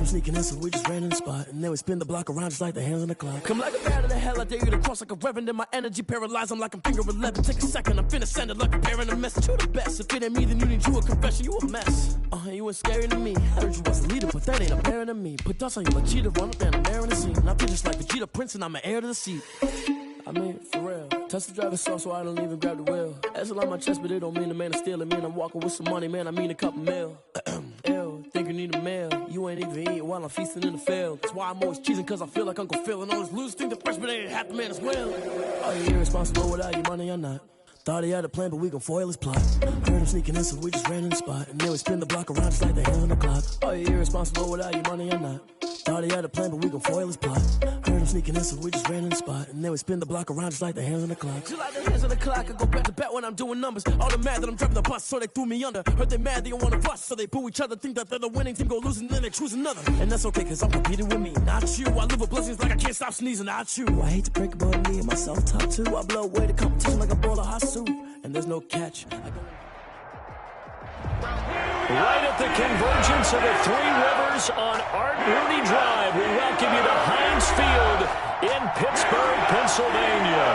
sneaking in, so we just ran in the spot. And then we spin the block around just like the hands on the clock. Come like a bat of the hell, I dare you to cross like a reverend. And my energy paralyzed, I'm like I'm finger 11. Take a second, I'm finna send it like a parent a message. You the best, if it ain't me, then you need you a confession. You a mess, you ain't scary to me. Heard you was a leader, but that ain't apparent to me. Put dust on you like cheetah, run up and I'm there in the scene. And I feel just like Vegeta Prince and I'm an heir to the seat. I mean, for real. Touch the driver's sauce so I don't even grab the wheel. That's on my chest, but it don't mean the man is stealing. Man, I'm walking with some money, man, I mean a couple mil. Ew, think you need a meal. You ain't even eating while I'm feasting in the field. That's why I'm always cheesing, cause I feel like Uncle Phil. And all those losers think the freshman ain't half the man as well. Are you irresponsible without your money or not? Thought he had a plan, but we gon' foil his plot. Heard him sneaking in, so we just ran in the spot. And then we spin the block around just like the hands on the clock. Are you irresponsible without your money or not? Thought he had a plan, but we gon' foil his plot. Heard him sneaking in, so we just ran in the spot. And then we spin the block around just like the hands on the clock. Just like the hands on the clock, I go back to back when I'm doing numbers. All the mad that I'm driving the bus, so they threw me under. Heard they mad, they don't wanna bust, so they boo each other. Think that they're the winning team, go losing, then they choose another. And that's okay, cause I'm competing with me, not you. I live with blessings like I can't stop sneezing, not you. I hate to break about me and my self-talk too. I blow away the competition like a bowl of hot soup. And there's no catch. Right at the convergence of the Three Rivers on Art Rooney Drive, we welcome you to Heinz Field in Pittsburgh, Pennsylvania.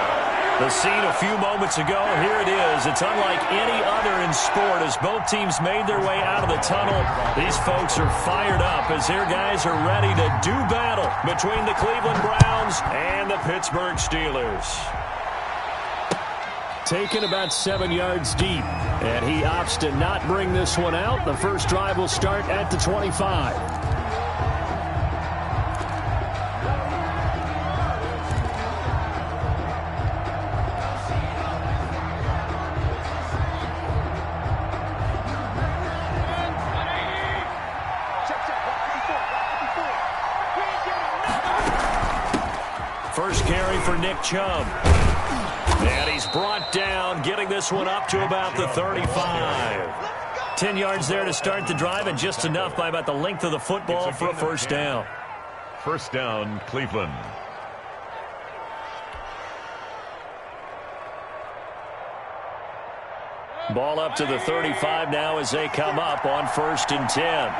The scene a few moments ago, here it is. It's unlike any other in sport as both teams made their way out of the tunnel. These folks are fired up as their guys are ready to do battle between the Cleveland Browns and the Pittsburgh Steelers. Taken about 7 yards deep, and he opts to not bring this one out. The first drive will start at the 25. First carry for Nick Chubb. And he's brought down, getting this one up to about the 35. 10 yards there to start the drive, and just enough by about the length of the football for a first down. First down, Cleveland. Ball up to the 35 now as they come up on 1st and 10.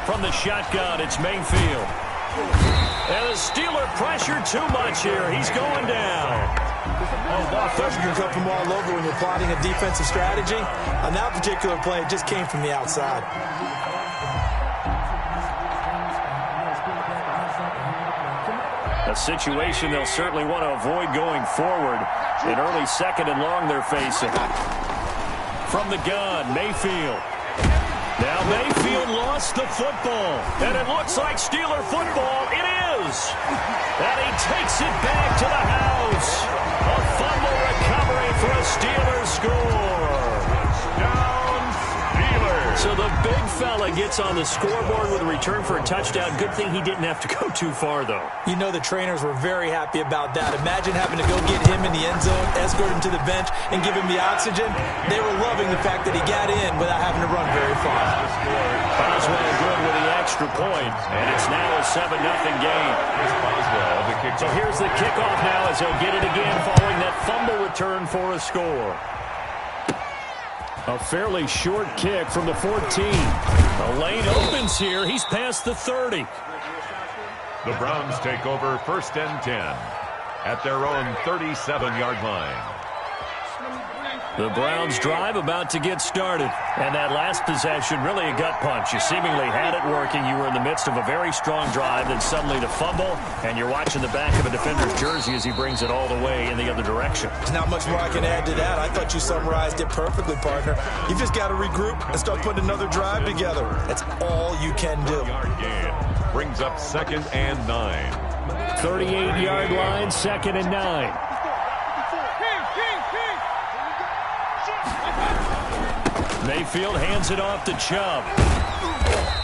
From the shotgun, it's Mayfield. And the Steeler pressure too much here. He's going down. Pressure can come from all over when you're plotting a defensive strategy. On that particular play, it just came from the outside. A situation they'll certainly want to avoid going forward. An early 2nd and long they're facing. From the gun, Mayfield. Now Mayfield lost the football, and it looks like Steeler football. It is. And he takes it back to the house. A fumble recovery for a Steelers score. Touchdown, Steelers. So the big fella gets on the scoreboard with a return for a touchdown. Good thing he didn't have to go too far, though. You know the trainers were very happy about that. Imagine having to go get him in the end zone, escort him to the bench, and give him the oxygen. They were loving the fact that he got in without having to run very far. Boswell good with the extra point, and it's now a 7-0 game. So here's the kickoff now as they'll get it again following that fumble return for a score. A fairly short kick from the 14. The lane opens here. He's past the 30. The Browns take over 1st and 10 at their own 37-yard line. The Browns drive about to get started. And that last possession, really a gut punch. You seemingly had it working. You were in the midst of a very strong drive, then suddenly the fumble, and you're watching the back of a defender's jersey as he brings it all the way in the other direction. There's not much more I can add to that. I thought you summarized it perfectly, partner. You've just got to regroup and start putting another drive together. That's all you can do. Gain brings up 2nd and 9. 38-yard line, 2nd and 9. Mayfield hands it off to Chubb.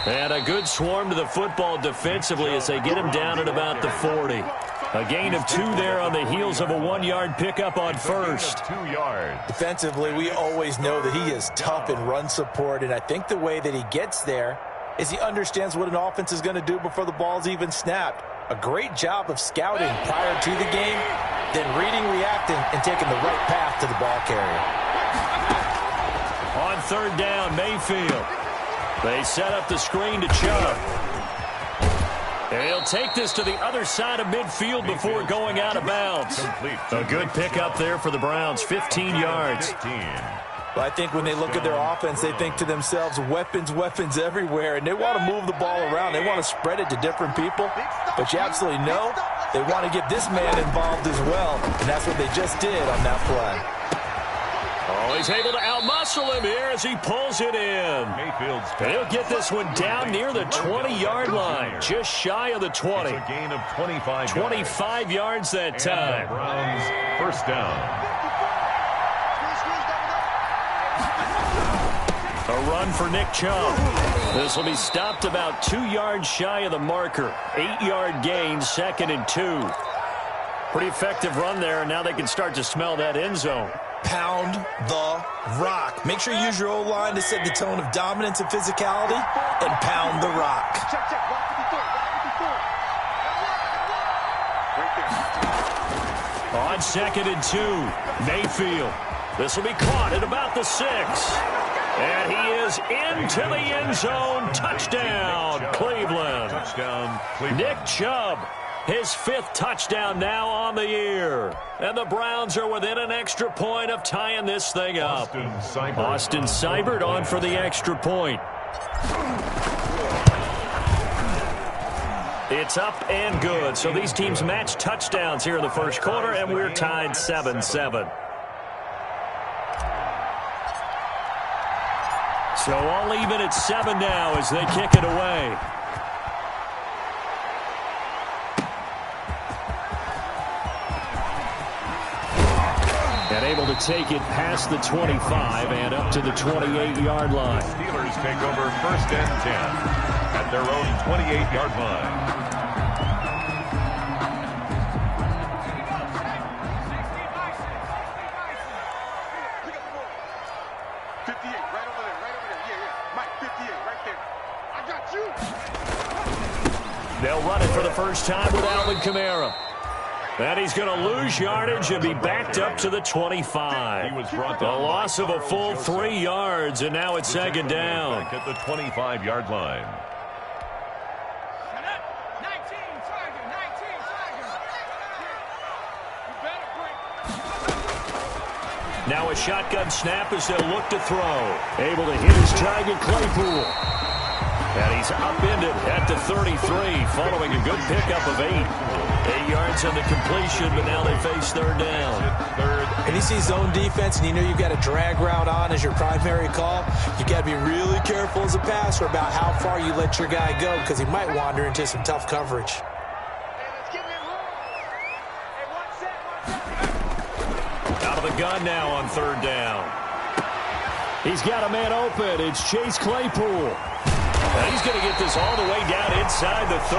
And a good swarm to the football defensively as they get him down at about the 40. A gain of 2 there on the heels of a 1-yard pickup on 1st. 2 yards. Defensively, we always know that he is tough in run support, and I think the way that he gets there is he understands what an offense is going to do before the ball's even snapped. A great job of scouting prior to the game, then reading, reacting, and taking the right path to the ball carrier. third down, Mayfield. They set up the screen to Chubb. And he'll take this to the other side of midfield before going out of bounds. A good pickup there for the Browns, 15 yards. Well, I think when they look at their offense, they think to themselves, weapons, weapons everywhere, and they want to move the ball around. They want to spread it to different people, but you absolutely know they want to get this man involved as well, and that's what they just did on that play. Oh, he's able to outmuscle him here as he pulls it in. And he'll get this one down near the 20-yard line, just shy of the 20. It's a gain of 25 yards that time. Browns first down. A run for Nick Chubb. This will be stopped about 2 yards shy of the marker. 8-yard gain, 2nd and 2. Pretty effective run there, and now they can start to smell that end zone. Pound the rock. Make sure you use your O-line to set the tone of dominance and physicality, and pound the rock. On 2nd and 2, Mayfield. This will be caught at about the 6. And he is into the end zone. Touchdown, Cleveland. Touchdown, Cleveland. Nick Chubb, his 5th touchdown now on the year. And the Browns are within an extra point of tying this thing up. Austin Seibert on for the extra point. It's up and good. So these teams match touchdowns here in the first quarter, and we're tied 7-7. So all even at 7 now as they kick it away. And able to take it past the 25 and up to the 28-yard line. Steelers take over 1st and 10 at their own 28-yard line. They'll run it for the first time with Alvin Kamara. And he's going to lose yardage and be backed up to the 25. A loss of a full 3 yards, and now it's 2nd down. At the 25-yard line. Now a shotgun snap as they'll look to throw. Able to hit his target, Claypool. And he's upended at the 33 following a good pickup of 8. 8 yards on the completion, but now they face 3rd down. And you see zone defense, and you know you've got a drag route on as your primary call. You've got to be really careful as a passer about how far you let your guy go because he might wander into some tough coverage. Out of the gun now on 3rd down. He's got a man open. It's Chase Claypool. And he's going to get this all the way down inside the 35.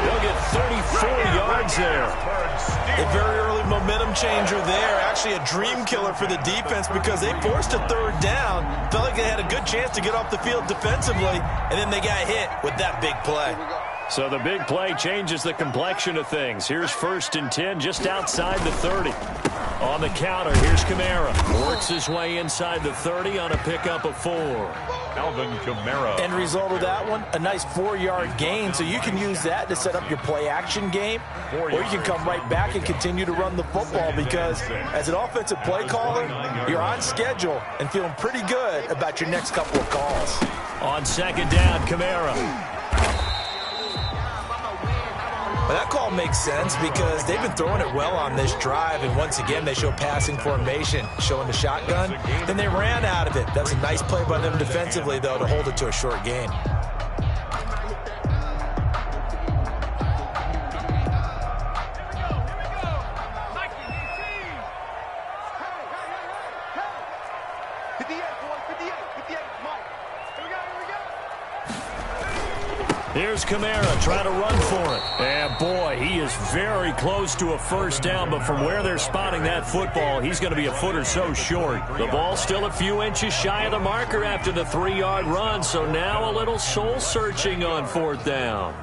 He'll get 34 yards there. A very early momentum changer there. Actually a dream killer for the defense because they forced a 3rd down. Felt like they had a good chance to get off the field defensively, and then they got hit with that big play. So the big play changes the complexion of things. Here's 1st and 10 just outside the 30. On the counter, here's Kamara. Works his way inside the 30 on a pickup of 4. Alvin Kamara. End result of that one, a nice 4-yard gain. So you can use that to set up your play-action game, or you can come right back and continue to run the football because as an offensive play caller, you're on schedule and feeling pretty good about your next couple of calls. On 2nd down, Kamara. Well, that call makes sense because they've been throwing it well on this drive, and once again they show passing formation, showing the shotgun. Then they ran out of it. That's a nice play by them defensively, though, to hold it to a short gain. Here's Kamara trying to run for it. And boy, he is very close to a 1st down, but from where they're spotting that football, he's going to be a foot or so short. The ball still a few inches shy of the marker after the 3-yard run, so now a little soul-searching on 4th down.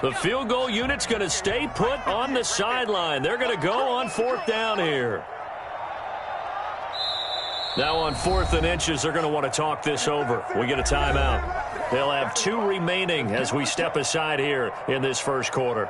The field goal unit's going to stay put on the sideline. They're going to go on 4th down here. Now on 4th and inches, they're going to want to talk this over. We get a timeout. They'll have 2 remaining as we step aside here in this first quarter.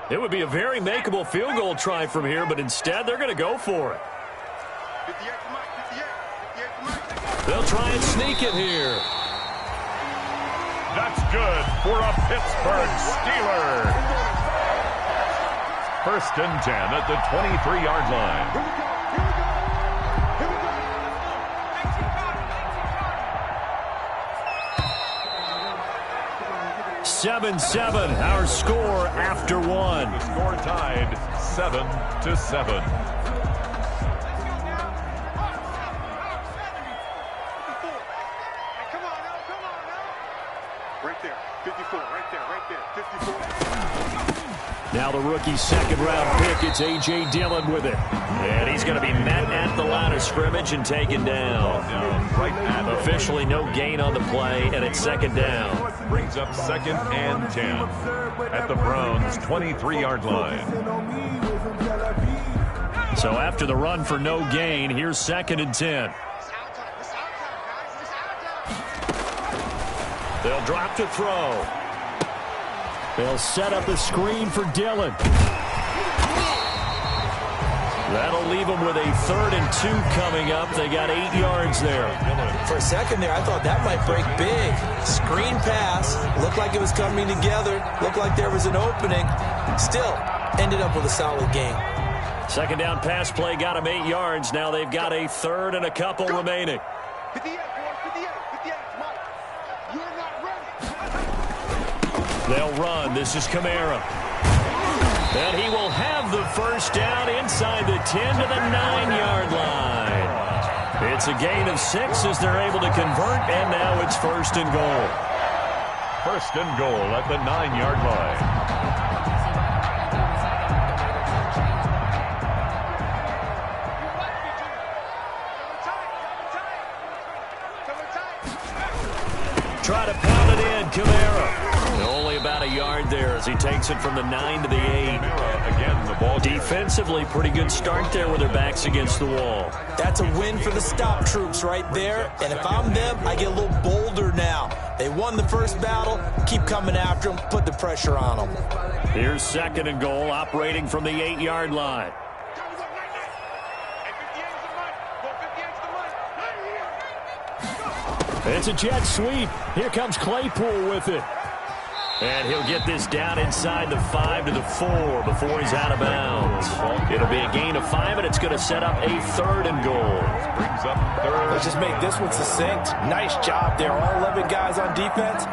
It would be a very makeable field goal try from here, but instead they're going to go for it. They'll try and sneak it here. That's good for a Pittsburgh Steeler. 1st and 10 at the 23-yard line. 7-7, our score after 1. Score tied 7-7. Right there, 54, right there, 54. Now the rookie 2nd-round pick, it's A.J. Dillon with it. And he's going to be met at the line of scrimmage and taken down. Officially no gain on the play, and it's 2nd down. Brings up 2nd and 10 at the Browns' 23-yard line. So after the run for no gain, here's 2nd and 10. They'll drop to throw. They'll set up a screen for Dillon. That'll leave them with a 3rd and 2 coming up. They got 8 yards there. For a second there, I thought that might break big. Screen pass. Looked like it was coming together. Looked like there was an opening. Still, ended up with a solid gain. 2nd down pass play got them 8 yards. Now they've got a 3rd and a couple remaining. 58, 58, Mike. You're not ready. They'll run. This is Kamara. And he will have the 1st down inside the 10 to the 9-yard line. It's a gain of 6 as they're able to convert, and now it's 1st and goal. 1st and goal at the 9-yard line. Try to pound it in, Kamara. Only about a yard there as he takes it from the 9 to the 8. Again, the ball Defensively, pretty good start there with their backs against the wall. That's a win for the stop troops right there. And if I'm them, I get a little bolder now. They won the first battle. Keep coming after them. Put the pressure on them. Here's 2nd and goal, operating from the 8-yard line. It's a jet sweep. Here comes Claypool with it. And he'll get this down inside the 5 to the 4 before he's out of bounds. It'll be a gain of 5, and it's going to set up a 3rd and goal. Brings up 3rd. Let's just make this one succinct. Nice job there. All 11 guys on defense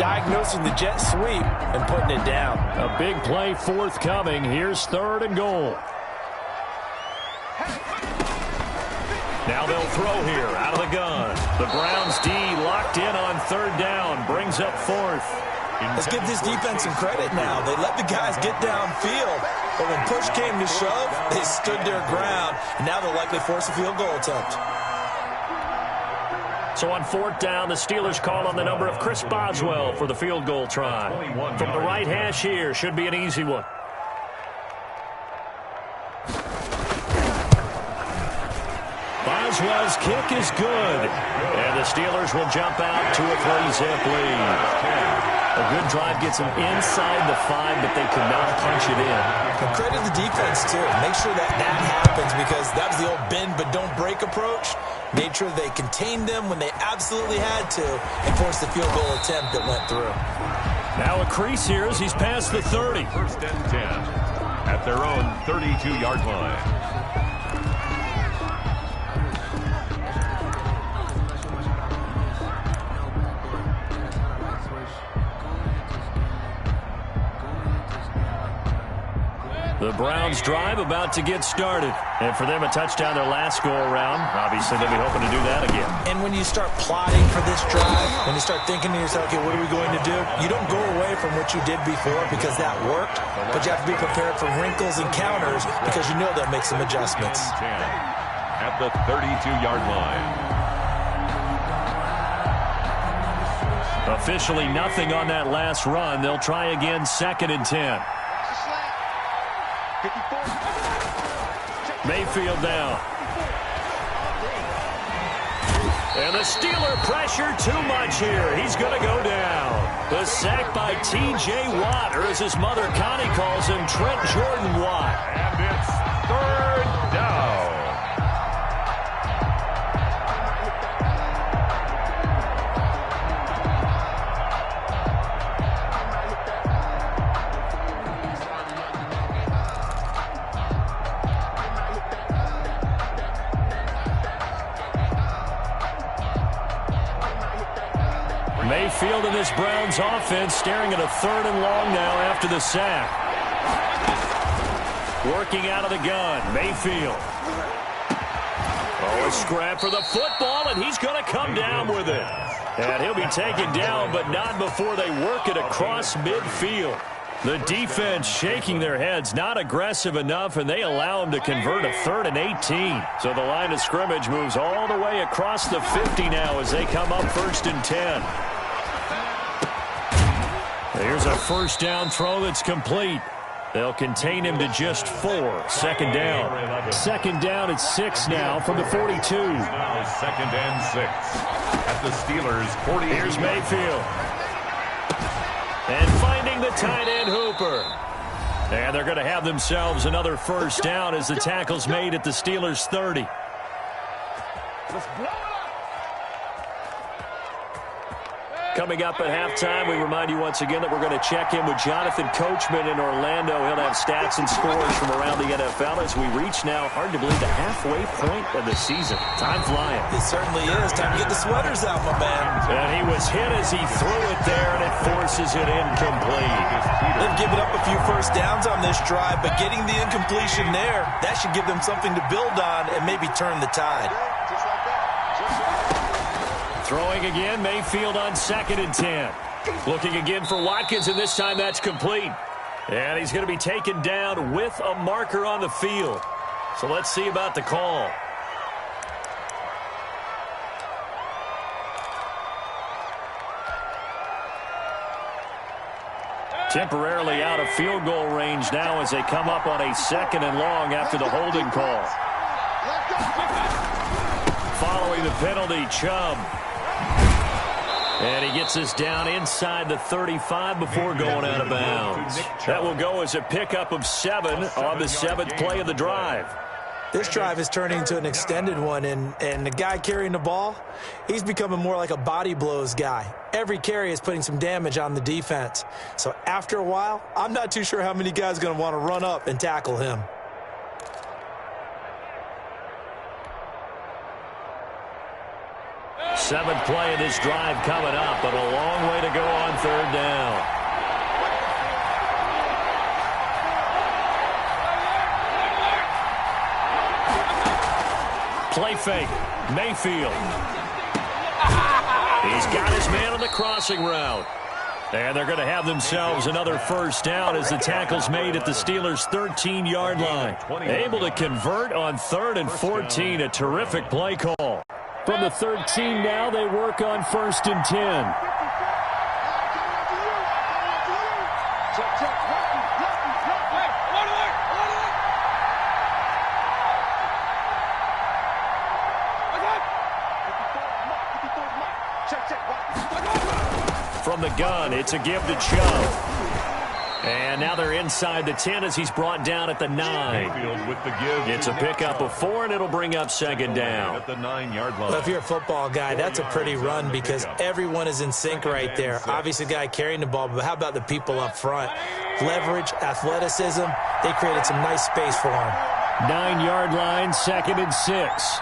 diagnosing the jet sweep and putting it down. A big play forthcoming. Here's 3rd and goal. Now they'll throw here out of the gun. The Browns D locked in on 3rd down. Brings up 4th. Let's give this defense some credit now. They let the guys get downfield, but when push came to shove, they stood their ground, and now they'll likely force a field goal attempt. So on 4th down, the Steelers call on the number of Chris Boswell for the field goal try. From the right hash here, should be an easy one. Boswell's kick is good, and the Steelers will jump out to a 3-zip lead. A good drive gets them inside the 5, but they could not punch it in. And credit the defense, too. Make sure that happens, because that was the old bend but don't break approach. Made sure they contained them when they absolutely had to and forced the field goal attempt that went through. Now a crease here as he's past the 30. 1st and 10 at their own 32-yard line. The Browns drive about to get started. And for them, a touchdown their last go-around. Obviously, they'll be hoping to do that again. And when you start plotting for this drive, when you start thinking to yourself, okay, what are we going to do? You don't go away from what you did before because that worked, but you have to be prepared for wrinkles and counters because you know they'll make some adjustments. At the 32-yard line. Officially nothing on that last run. They'll try again, 2nd and 10. Mayfield down. And the Steeler pressure too much here. He's going to go down. The sack by T.J. Watt, or as his mother Connie calls him, Trent Jordan Watt. And it's 3rd down. Mayfield in this Browns offense staring at a 3rd and long now after the sack. Working out of the gun, Mayfield. Oh, a scrap for the football, and he's going to come down with it. And he'll be taken down, but not before they work it across midfield. The defense shaking their heads, not aggressive enough, and they allow him to convert a 3rd and 18. So the line of scrimmage moves all the way across the 50 now as they come up 1st and 10. Here's a 1st down throw that's complete. They'll contain him to just 4. 2nd down. 2nd down at 6 now from the 42. Now 2nd and 6 at the Steelers' 40. Here's Mayfield. And finding the tight end Hooper. And they're going to have themselves another 1st down as the tackle's made at the Steelers' 30. Coming up at halftime, we remind you once again that we're going to check in with Jonathan Coachman in Orlando. He'll have stats and scores from around the NFL as we reach now, hard to believe, the halfway point of the season. Time flying. It certainly is. Time to get the sweaters out, my man. And he was hit as he threw it there, and it forces it incomplete. They've given up a few 1st downs on this drive, but getting the incompletion there, that should give them something to build on and maybe turn the tide. Throwing again, Mayfield on 2nd and 10. Looking again for Watkins, and this time that's complete. And he's going to be taken down with a marker on the field. So let's see about the call. Temporarily out of field goal range now as they come up on a 2nd and long after the holding call. Following the penalty, Chubb. And he gets us down inside the 35 before going out of bounds. That will go as a pickup of 7 on the 7th play of the drive. This drive is turning into an extended one, and the guy carrying the ball, he's becoming more like a body blows guy. Every carry is putting some damage on the defense. So after a while, I'm not too sure how many guys are going to want to run up and tackle him. Seventh play of this drive coming up, but a long way to go on 3rd down. Play fake. Mayfield. He's got his man on the crossing route. And they're going to have themselves another 1st down as the tackle's made at the Steelers' 13-yard line. Able to convert on 3rd and 14. A terrific play call. From the 13 now, they work on 1st and 10. From the gun, it's a give to Chubb. And now they're inside the 10 as he's brought down at the 9. With the give, it's a pickup of 4, and it'll bring up 2nd down. At the 9-yard line. Well, if you're a football guy, that's a pretty run because everyone is in sync right there. Obviously, the guy carrying the ball, but how about the people up front? Leverage, athleticism, they created some nice space for him. 9-yard line, 2nd and 6.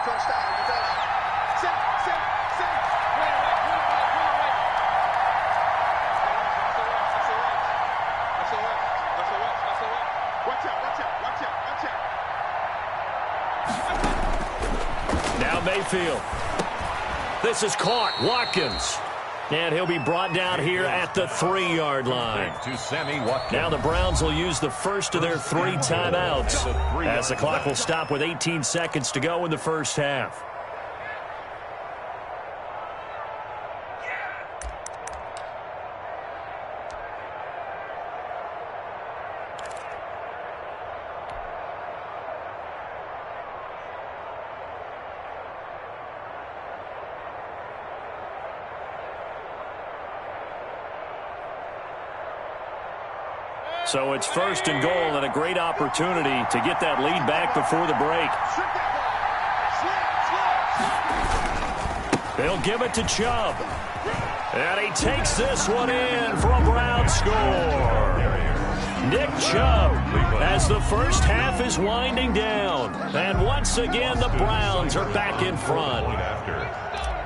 Watch out. Mayfield. This is caught. Watkins. And he'll be brought down here at the 3-yard line. To Sammy Watkins. Now the Browns will use the first of their 3 timeouts as the clock will stop with 18 seconds to go in the first half. So it's first and goal and a great opportunity to get that lead back before the break. They'll give it to Chubb. And he takes this one in for a Brown score. Nick Chubb as the first half is winding down. And once again, the Browns are back in front.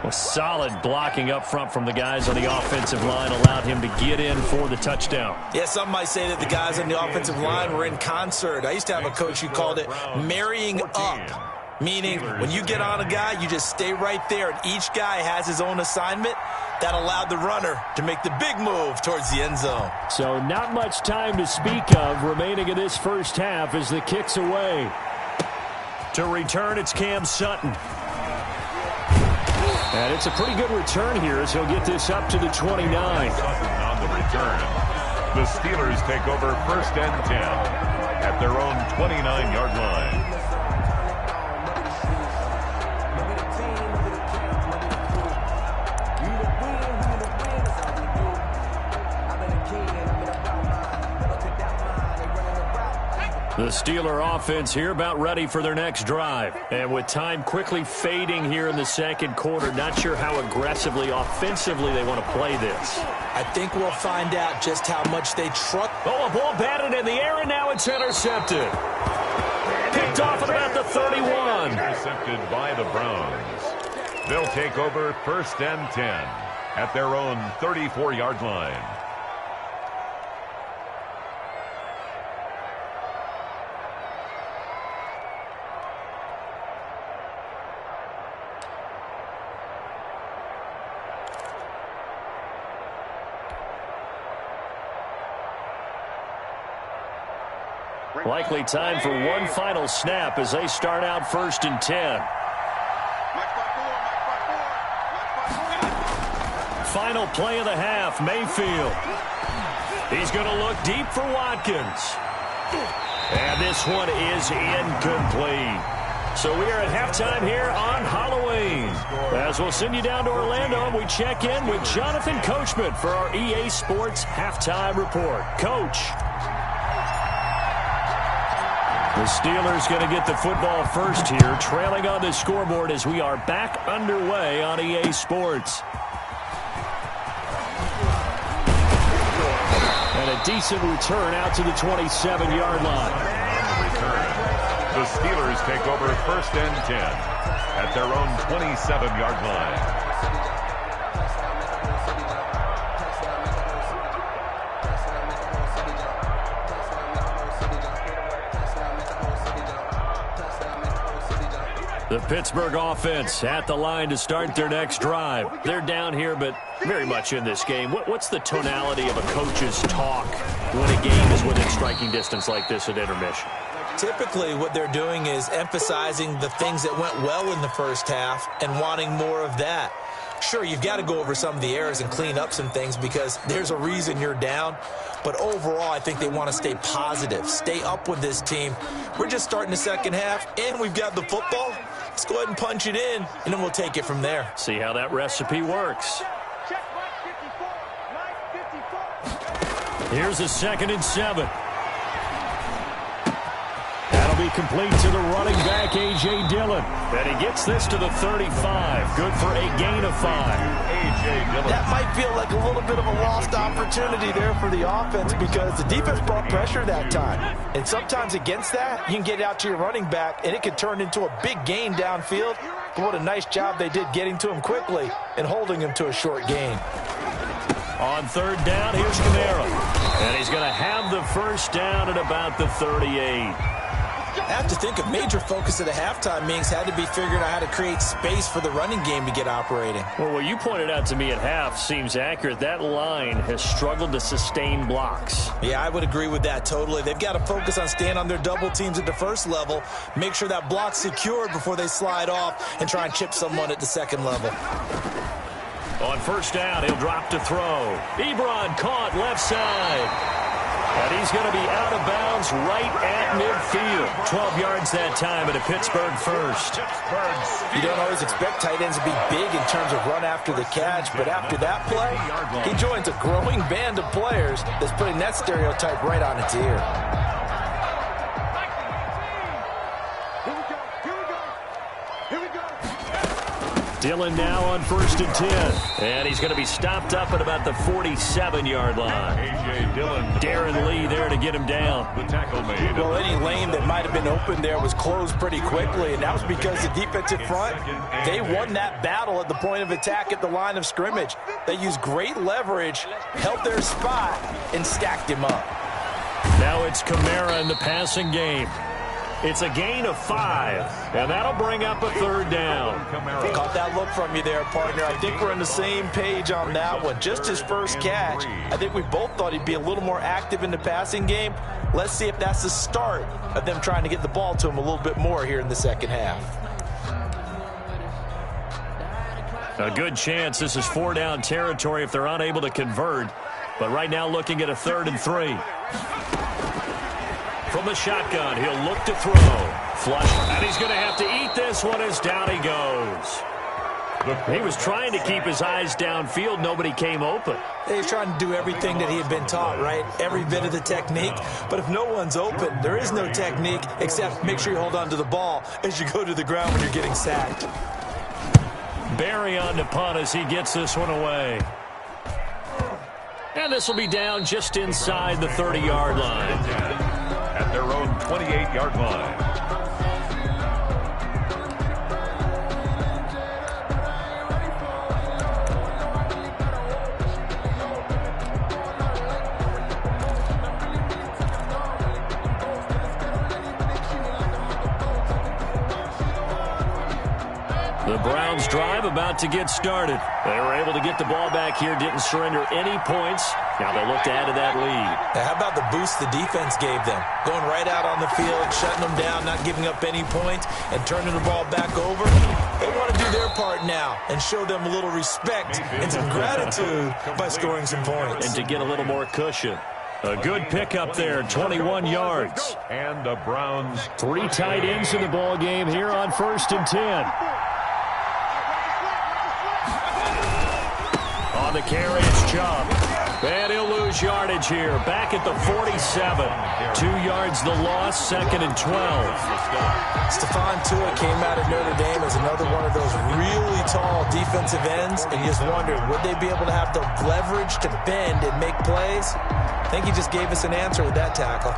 Well, solid blocking up front from the guys on the offensive line allowed him to get in for the touchdown. Yeah, some might say that the guys on the offensive line were in concert. I used to have a coach who called it marrying up, meaning when you get on a guy, you just stay right there, and each guy has his own assignment. That allowed the runner to make the big move towards the end zone. So not much time to speak of remaining in this first half as the kick's away. To return, it's Cam Sutton. And it's a pretty good return here as he'll get this up to the 29. On the return, the Steelers take over first and 10 at their own 29-yard line. The Steeler offense here about ready for their next drive. And with time quickly fading here in the second quarter, not sure how aggressively, offensively they want to play this. I think we'll find out just how much they trust. Oh, a ball batted in the air, and now it's intercepted. Picked off at about the 31. Intercepted by the Browns. They'll take over first and 10 at their own 34-yard line. Likely time for one final snap as they start out first and 10. Final play of the half, Mayfield. He's going to look deep for Watkins. And this one is incomplete. So we are at halftime here on Halloween. As we'll send you down to Orlando, and we check in with Jonathan Coachman for our EA Sports Halftime Report. Coach. The Steelers going to get the football first here, trailing on the scoreboard as we are back underway on EA Sports. And a decent return out to the 27-yard line. The Steelers take over first and 10 at their own 27-yard line. The Pittsburgh offense at the line to start their next drive. They're down here, but very much in this game. What's the tonality of a coach's talk when a game is within striking distance like this at intermission? Typically, what they're doing is emphasizing the things that went well in the first half and wanting more of that. Sure, you've got to go over some of the errors and clean up some things because there's a reason you're down. But overall, I think they want to stay positive, stay up with this team. We're just starting the second half, and we've got the football. Let's go ahead and punch it in, and then we'll take it from there. See how that recipe works. Here's a 2nd and 7. That'll be complete to the running back, A.J. Dillon. And he gets this to the 35. Good for a gain of 5. A.J. Dillon. That might feel like a little bit of a lost opportunity there for the offense because the defense brought pressure that time. And sometimes against that, you can get out to your running back, and it could turn into a big gain downfield. But what a nice job they did getting to him quickly and holding him to a short gain. On 3rd down, here's Kamara. And he's going to have the first down at about the 38. I have to think a major focus of the halftime meetings had to be figuring out how to create space for the running game to get operating. Well, what you pointed out to me at half seems accurate. That line has struggled to sustain blocks. Yeah, I would agree with that totally. They've got to focus on staying on their double teams at the first level, make sure that block's secured before they slide off and try and chip someone at the second level. On first down, he'll drop to throw. Ebron caught left side. And he's going to be out of bounds right at midfield. 12 yards that time at a Pittsburgh first. You don't always expect tight ends to be big in terms of run after the catch, but after that play, he joins a growing band of players that's putting that stereotype right on its ear. Dillon now on 1st and 10. And he's going to be stopped up at about the 47-yard line. A.J. Dillon. Darren Lee there to get him down. The tackle made. Well, any lane that might have been open there was closed pretty quickly, and that was because the defensive front, they won that battle at the point of attack at the line of scrimmage. They used great leverage, held their spot, and stacked him up. Now it's Kamara in the passing game. It's a gain of 5, and that'll bring up a 3rd down. Caught that look from you there, partner. I think we're on the same page on that one. Just his first catch. I think we both thought he'd be a little more active in the passing game. Let's see if that's the start of them trying to get the ball to him a little bit more here in the second half. A good chance this is 4-down territory if they're unable to convert. But right now looking at a 3rd and 3. From the shotgun, he'll look to throw. Flush, and he's going to have to eat this one as down he goes. He was trying to keep his eyes downfield. Nobody came open. He's trying to do everything that he had been taught, right? Every bit of the technique. But if no one's open, there is no technique except make sure you hold on to the ball as you go to the ground when you're getting sacked. Barry on the punt as he gets this one away. And this will be down just inside the 30-yard line. At their own 28-yard line. The Browns drive about to get started. They were able to get the ball back here, didn't surrender any points. Now they'll look to add to that lead. Now, how about the boost the defense gave them? Going right out on the field, shutting them down, not giving up any points, and turning the ball back over. They want to do their part now and show them a little respect and some gratitude by scoring some points. And to get a little more cushion. A good pickup there, 21 yards. And the Browns. 3 tight ends in the ball game here on 1st and 10. On the carry, it's Chubb. And he'll lose yardage here. Back at the 47. 2 yards the loss, 2nd and 12. Stephon Tua came out of Notre Dame as another one of those really tall defensive ends, and you just wondered, would they be able to have the leverage to bend and make plays? I think he just gave us an answer with that tackle.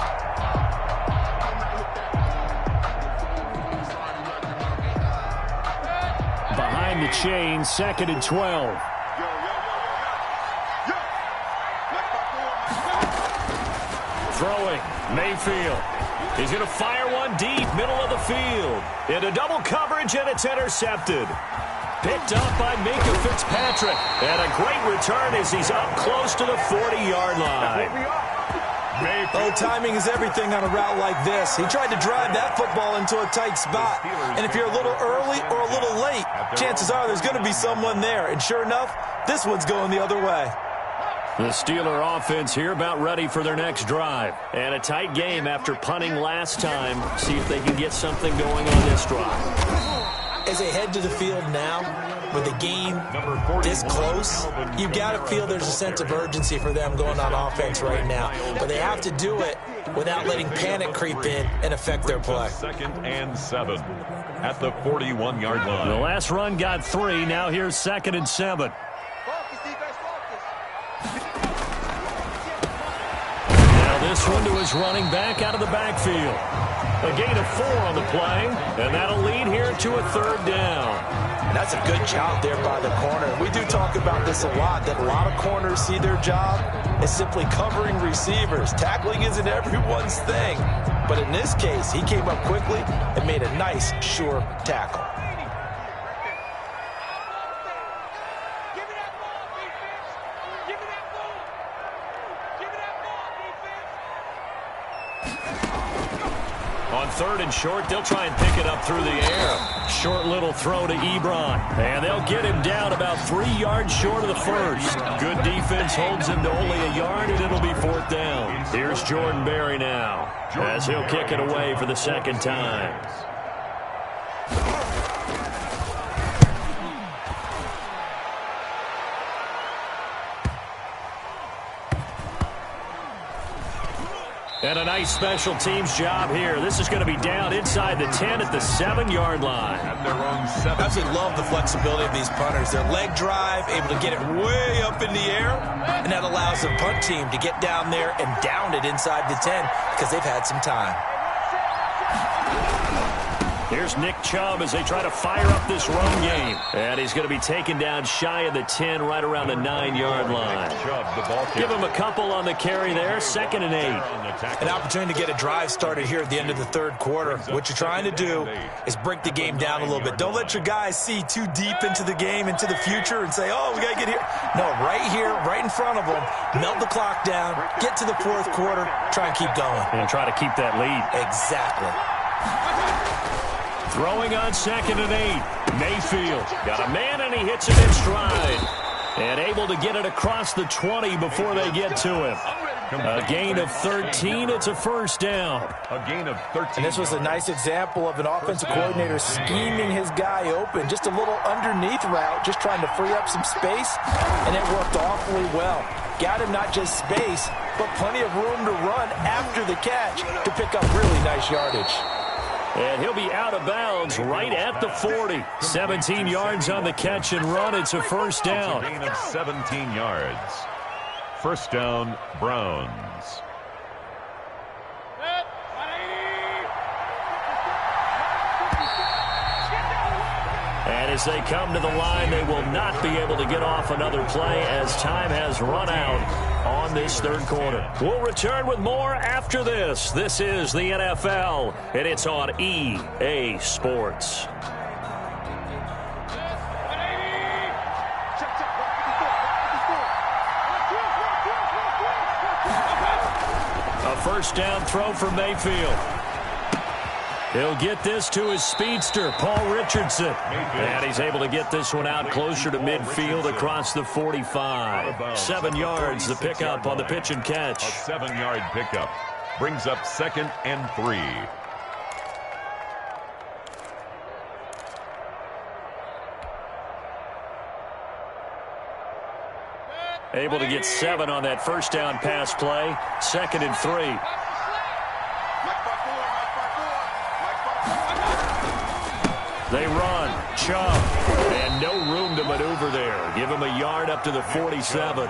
Behind the chain, 2nd and 12. Throwing, Mayfield. He's going to fire one deep, middle of the field. Into double coverage, and it's intercepted. Picked up by Minka Fitzpatrick. And a great return as he's up close to the 40-yard line. Oh, timing is everything on a route like this. He tried to drive that football into a tight spot. And if you're a little early or a little late, chances are there's going to be someone there. And sure enough, this one's going the other way. The Steeler offense here about ready for their next drive. And a tight game after punting last time. See if they can get something going on this drive. As they head to the field now, with the game this close, you've got to feel there's a sense of urgency for them going on offense right now. But they have to do it without letting panic creep in and affect their play. 2nd and 7 at the 41-yard line. The last run got 3. Now here's 2nd and 7. This one to his running back out of the backfield. A gain of 4 on the play, and that'll lead here to a 3rd down. And that's a good job there by the corner. We do talk about this a lot, that a lot of corners see their job as simply covering receivers. Tackling isn't everyone's thing. But in this case, he came up quickly and made a nice, sure tackle. On 3rd and short, they'll try and pick it up through the air. Short little throw to Ebron. And they'll get him down about 3 yards short of the first. Good defense holds him to only a yard, and it'll be 4th down. Here's Jordan Berry now, as he'll kick it away for the 2nd time. And a nice special teams job here. This is going to be down inside the 10 at the 7-yard line. At their own 7. I absolutely love the flexibility of these punters. Their leg drive, able to get it way up in the air, and that allows the punt team to get down there and down it inside the 10 because they've had some time. Here's Nick Chubb as they try to fire up this run game. And he's going to be taken down shy of the 10, right around the 9-yard line. Give him a couple on the carry there. 2nd and 8. An opportunity to get a drive started here at the end of the 3rd quarter. What you're trying to do is break the game down a little bit. Don't let your guys see too deep into the game, into the future, and say, oh, we got to get here. No, right here, right in front of them, melt the clock down, get to the 4th quarter, try and keep going. And try to keep that lead. Exactly. Throwing on 2nd and 8. Mayfield got a man, and he hits it in stride. And able to get it across the 20 before they get to him. A gain of 13. It's a 1st down. A gain of 13. And this was a nice example of an offensive coordinator scheming his guy open. Just a little underneath route, just trying to free up some space, and it worked awfully well. Got him not just space, but plenty of room to run after the catch to pick up really nice yardage. And he'll be out of bounds right at the 40. 17 yards on the catch and run. It's a 1st down. A gain of 17 yards. 1st down, Browns. And as they come to the line, they will not be able to get off another play as time has run out on this 3rd quarter. We'll return with more after this. This is the NFL, and it's on EA Sports. A 1st down throw for Mayfield. He'll get this to his speedster, Paul Richardson. And he's able to get this one out closer to midfield across the 45. 7 yards, the pickup on the pitch and catch. A 7-yard pickup brings up 2nd and 3. Able to get 7 on that 1st down pass play. 2nd and 3. They run, Chubb, and no room to maneuver there. Give him a yard up to the 47.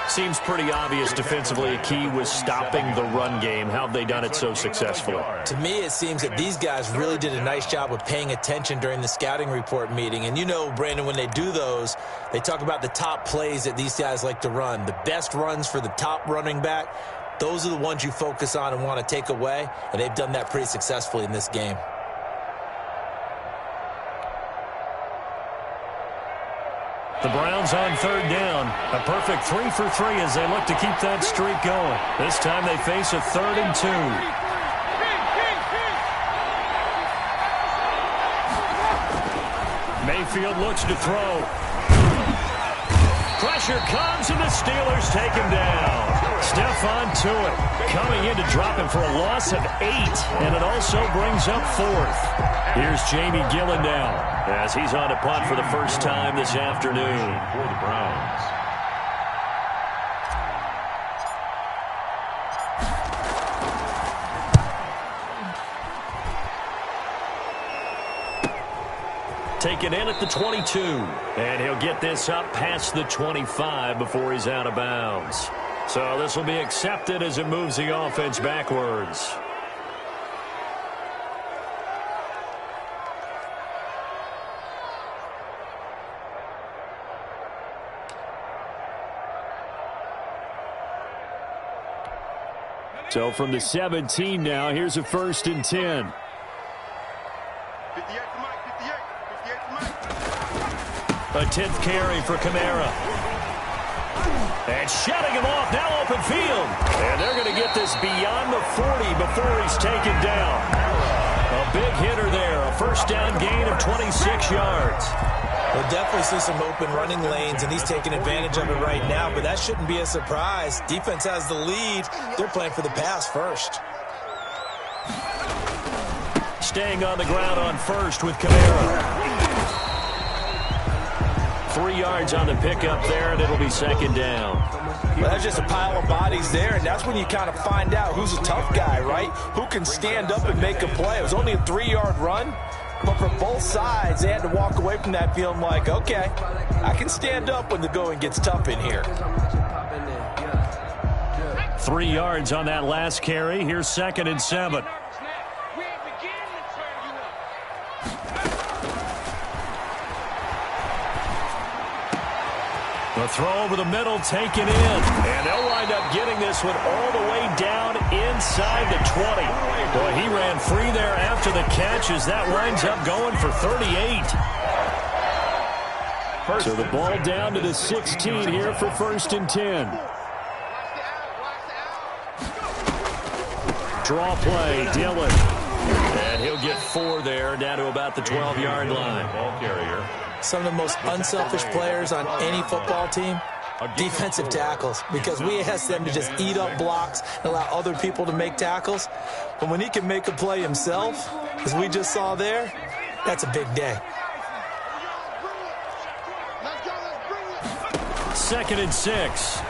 Seems pretty obvious defensively a key was stopping the run game. How have they done it so successfully? To me, it seems that these guys really did a nice job of paying attention during the scouting report meeting. And you know, Brandon, when they do those, they talk about the top plays that these guys like to run. The best runs for the top running back, those are the ones you focus on and want to take away. And they've done that pretty successfully in this game. The Browns on 3rd down. A perfect 3 for 3 as they look to keep that streak going. This time they face a 3rd and 2. Mayfield looks to throw. Pressure comes, and the Steelers take him down. Stephon Tuitt coming in to drop him for a loss of 8, and it also brings up 4th. Here's Jamie Gillen now as he's on a punt for the first time this afternoon. For the Browns. Taken in at the 22. And he'll get this up past the 25 before he's out of bounds. So this will be accepted as it moves the offense backwards. So from the 17 now, here's a 1st and 10. 58 to Mike, 58 to Mike. A 10th carry for Kamara. And shutting him off, now open field. And they're going to get this beyond the 40 before he's taken down. A big hitter there, a 1st down gain of 26 yards. We'll definitely see some open running lanes, and he's taking advantage of it right now, but that shouldn't be a surprise. Defense has the lead. They're playing for the pass first. Staying on the ground on 1st with Kamara. 3 yards on the pickup there, and it'll be 2nd down. Well, that's just a pile of bodies there, and that's when you kind of find out who's a tough guy, right? Who can stand up and make a play. It was only a 3-yard run, but for both sides, they had to walk away from that feeling like, okay, I can stand up when the going gets tough in here. 3 yards on that last carry. Here's 2nd and 7. The throw over the middle taken in. And they'll wind up getting this one all the way down inside the 20. Boy, he ran free there after the catch as that winds up going for 38. So the ball down to the 16 here for 1st and 10. Draw play, Dillon. And he'll get 4 there, down to about the 12-yard line. Ball carrier. Some of the most unselfish players on any football team, defensive tackles, because we ask them to just eat up blocks and allow other people to make tackles. But when he can make a play himself, as we just saw there, that's a big day. 2nd and 6.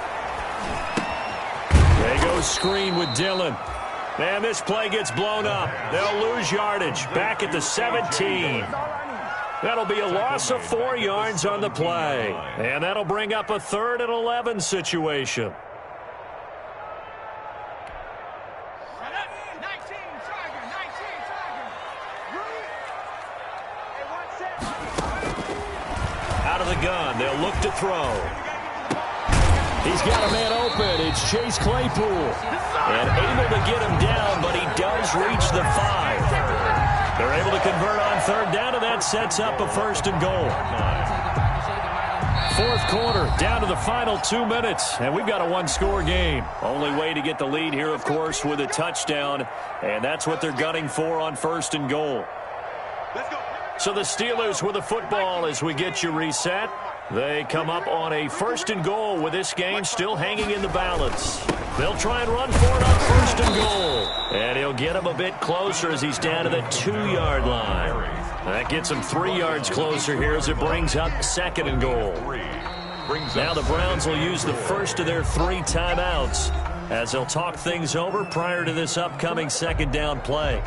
They go screen with Dillon. And this play gets blown up. They'll lose yardage. Back at the 17. That'll be a loss of 4 yards on the play. And that'll bring up a 3rd and 11 situation. Out of the gun, they'll look to throw. He's got a man open. It's Chase Claypool. And able to get him down, but he does reach the 5. They're able to convert on 3rd down, and that sets up a 1st and goal. 4th quarter, down to the final 2 minutes, and we've got a 1-score game. Only way to get the lead here, of course, with a touchdown, and that's what they're gunning for on 1st and goal. So the Steelers with the football as we get you reset. They come up on a 1st and goal with this game still hanging in the balance. They'll try and run for it on 1st and goal. And he'll get him a bit closer as he's down to the 2-yard line. That gets him 3 yards closer here as it brings up 2nd and goal. Now the Browns will use the first of their 3 timeouts as they'll talk things over prior to this upcoming 2nd down play.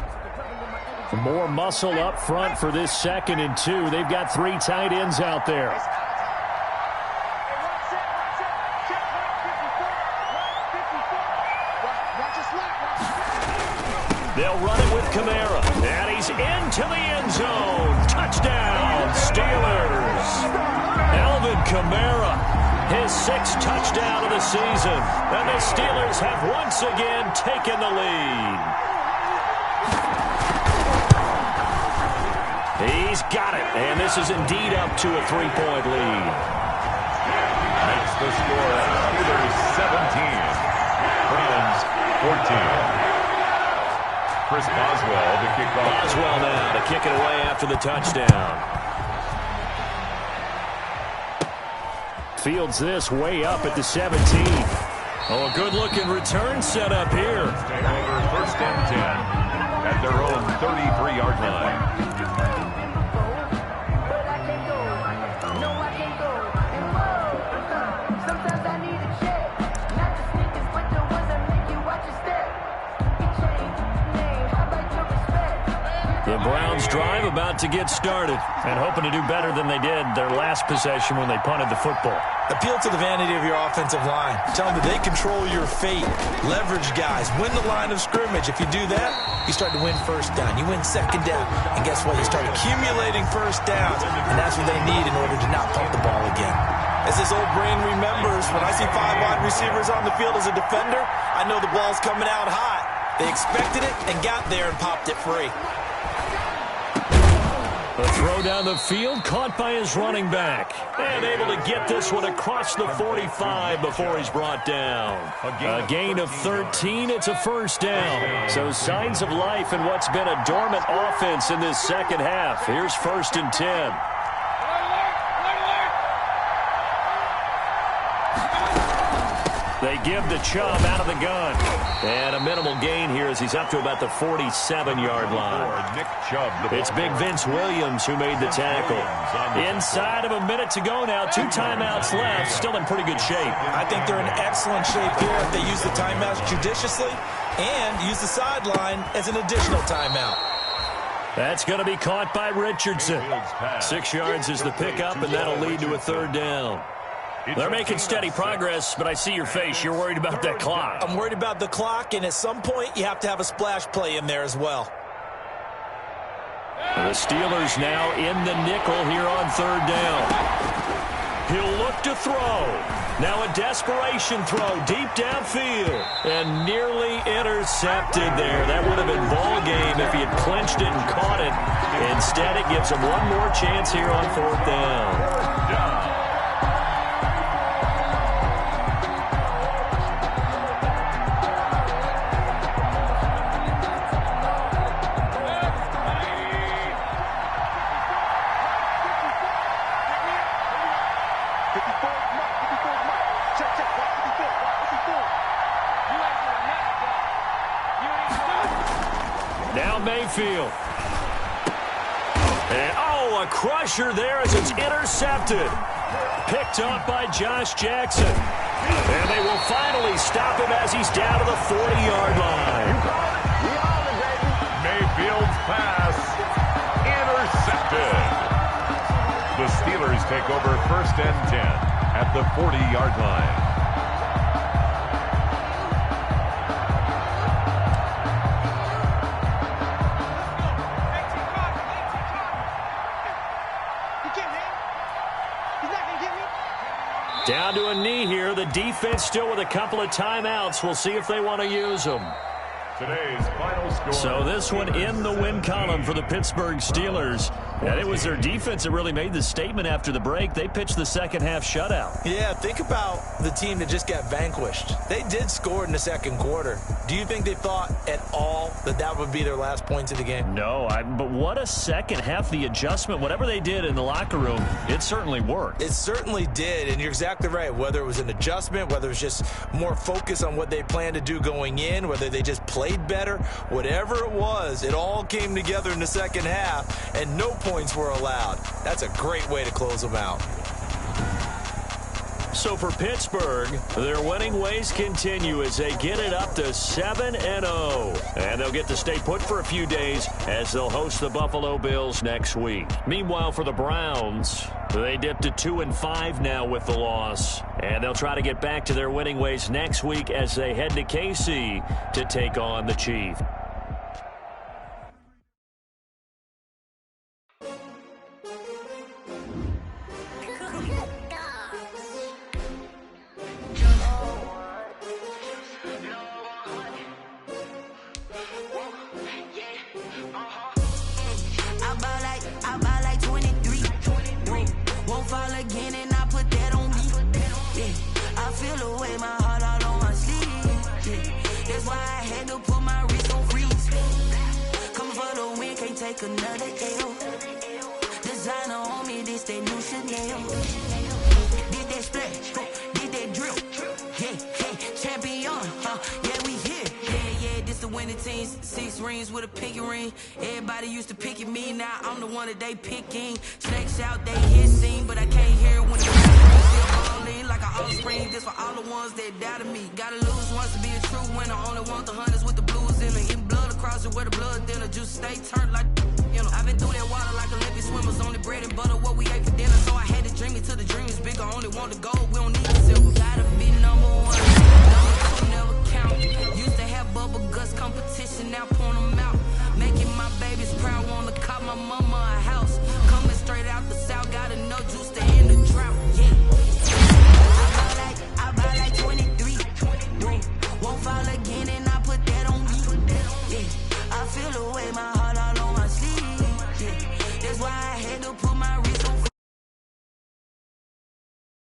More muscle up front for this 2nd and 2. They've got 3 tight ends out there. They'll run it with Kamara. And he's into the end zone. Touchdown, Steelers. Alvin Kamara, his 6th touchdown of the season. And the Steelers have once again taken the lead. He's got it. And this is indeed up to a 3-point lead. Makes the score Steelers 17. Browns 14. Chris Boswell to kick off. Boswell now to kick it away after the touchdown. Fields this way up at the 17. Oh, a good-looking return set up here. Take over 1st and 10 at their own 33-yard line. The Browns drive about to get started and hoping to do better than they did their last possession when they punted the football. Appeal to the vanity of your offensive line. Tell them that they control your fate. Leverage guys. Win the line of scrimmage. If you do that, you start to win 1st down. You win 2nd down. And guess what? You start accumulating 1st downs. And that's what they need in order to not punt the ball again. As this old brain remembers, when I see 5 wide receivers on the field as a defender, I know the ball's coming out hot. They expected it and got there and popped it free. A throw down the field, caught by his running back. And able to get this one across the 45 before he's brought down. A gain of 13, it's a first down. So signs of life in what's been a dormant offense in this second half. Here's 1st and 10. They give the Chubb out of the gun. And a minimal gain here as he's up to about the 47-yard line. Nick Chubb. It's Big Vince Williams who made the tackle. Inside of a minute to go now. 2 timeouts left. Still in pretty good shape. I think they're in excellent shape here if they use the timeouts judiciously and use the sideline as an additional timeout. That's going to be caught by Richardson. 6 yards is the pickup, and that'll lead to a 3rd down. They're making steady progress, but I see your face. You're worried about that clock. I'm worried about the clock, and at some point, you have to have a splash play in there as well. The Steelers now in the nickel here on 3rd down. He'll look to throw. Now a desperation throw deep downfield. And nearly intercepted there. That would have been ball game if he had clinched it and caught it. Instead, it gives him one more chance here on 4th down. Now Mayfield. And, a crusher there as it's intercepted. Picked up by Josh Jackson. And they will finally stop him as he's down to the 40-yard line. Mayfield's pass intercepted. The Steelers take over 1st and 10 at the 40-yard line. Down to a knee here. The defense still with a couple of timeouts. We'll see if they want to use them. Today's final score. So this one in the win column for the Pittsburgh Steelers. And it was their defense that really made the statement after the break. They pitched the second half shutout. Yeah, think about the team that just got vanquished. They did score in the second quarter. Do you think they thought at all that that would be their last points of the game? No, but what a second half. The adjustment, whatever they did in the locker room, it certainly worked. It certainly did, and you're exactly right. Whether it was an adjustment, whether it was just more focus on what they planned to do going in, whether they just played better, whatever it was, it all came together in the second half, and no points were allowed. That's a great way to close them out. So for Pittsburgh, their winning ways continue as they get it up to 7-0. And they'll get to stay put for a few days as they'll host the Buffalo Bills next week. Meanwhile, for the Browns, they dip to 2-5 now with the loss. And they'll try to get back to their winning ways next week as they head to KC to take on the Chiefs. Another L. Designer on me, this that new Chanel. Did that splash, did that drill. Yeah, champion, yeah, we here. Yeah, this the winning team. 6 rings with a pinky ring. Everybody used to pick at me, now I'm the one that they picking. Snakes out, they hissing, but I can't hear it when it's falling like an offspring. This for all the ones that doubted me. Gotta lose once to be a true winner. Only want the hunters with the blues in it. Getting blood across it where the blood thinner. Juice stay turned like, you know. I've been through that water like Olympic swimmers. Only bread and butter what we ate for dinner. So I had to dream it till the dream is bigger. Only want the gold, we don't need the silver. Gotta be number one. Number 2 never count. Used to have bubble guts competition, now point them out. Making my babies proud, wanna cop my mama